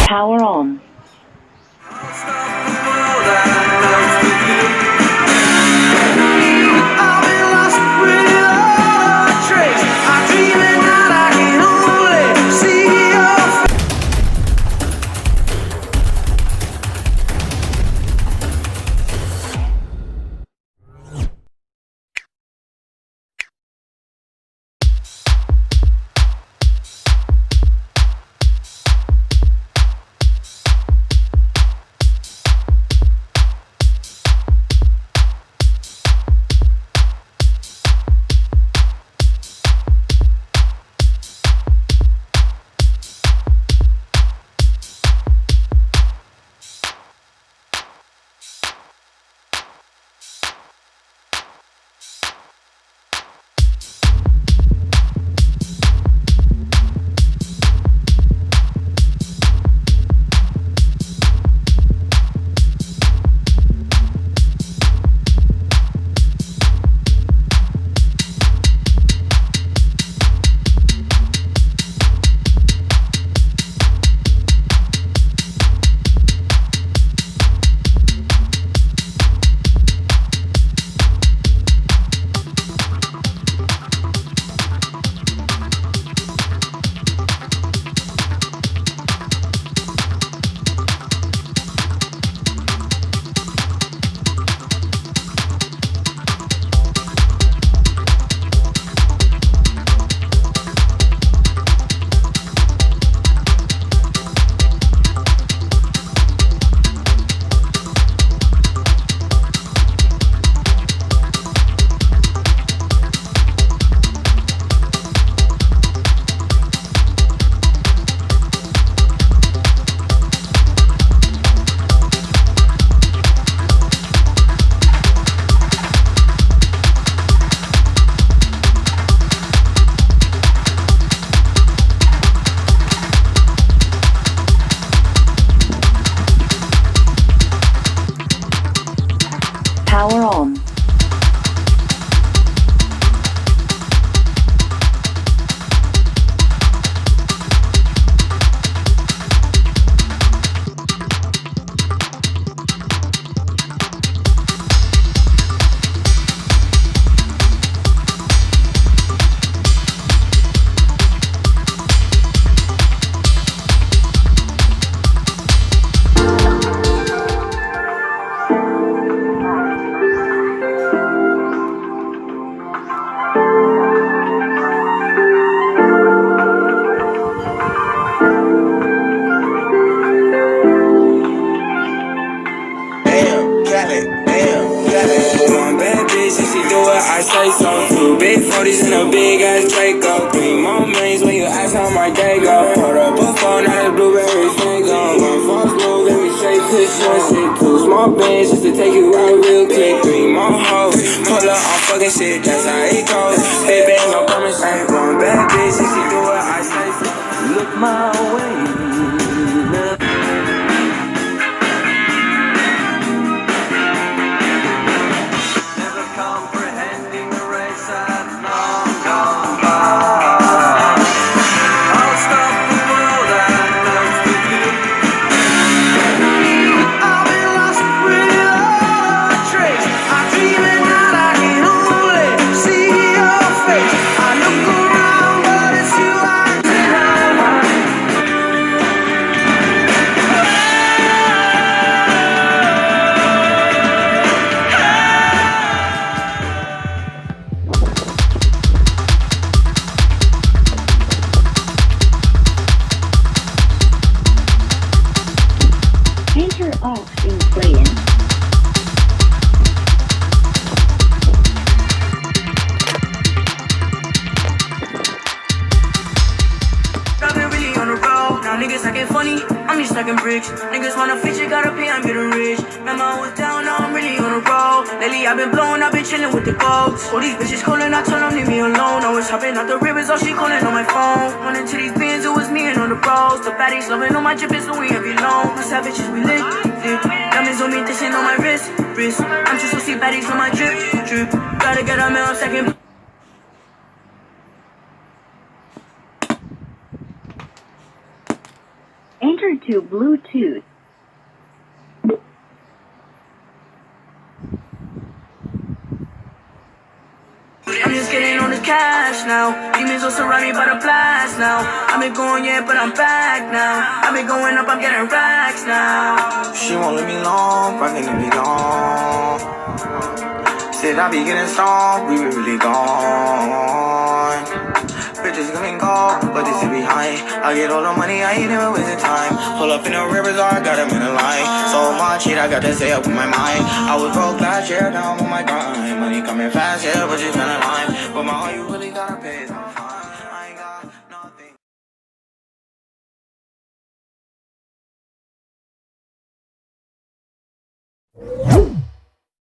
Power on. Power on. One bad bitch, and she do what I say so. Two big 40s and a big ass Draco. 3 more millions when you ask how my day go. Hold up a phone, now the blueberry single. One false move, let me straight push one shit. 2 small bands just to take you out real quick. 3 more hoes, pull up on fucking shit, that's how it goes. Hey, babe, no promise, ain't one bad bitch, and she do what I say so. Look my way. Enter aux in playing. I've been really on the road, now niggas acting funny, I'm just stacking bricks. Niggas wanna feature, gotta pay, I'm getting rich. Remember I was down, now I'm really on the road. Lately I've been blowing, I've been chilling with the folks. All these bitches calling, I tell them leave me alone. I was hopping out the rivers, all she calling on my phone. Running to these bins, it was me and all the bros. The baddies loving on my drippin', so we every loan. My savages, we lit, zip. Diamonds on me, dishing on my wrist. I'm just so see baddies on my drip. Gotta get a million second. Enter to Bluetooth. I'm just getting on this cash now. Demons will surround me by the blast now. I've been going, yeah, but I'm back now. I've been going up, I'm getting racks now. She won't leave me long, fucking leave me long. Said I be getting strong, we really gone. Bitches coming cold, but this is behind. I get all the money, I ain't never wasting time. Pull up in the rivers, I got them in a line. So much shit, I got to stay up with my mind. I was broke last year, now I'm on my grind. Money coming fast, yeah, but you kinda lying. But my heart, you really gotta pay.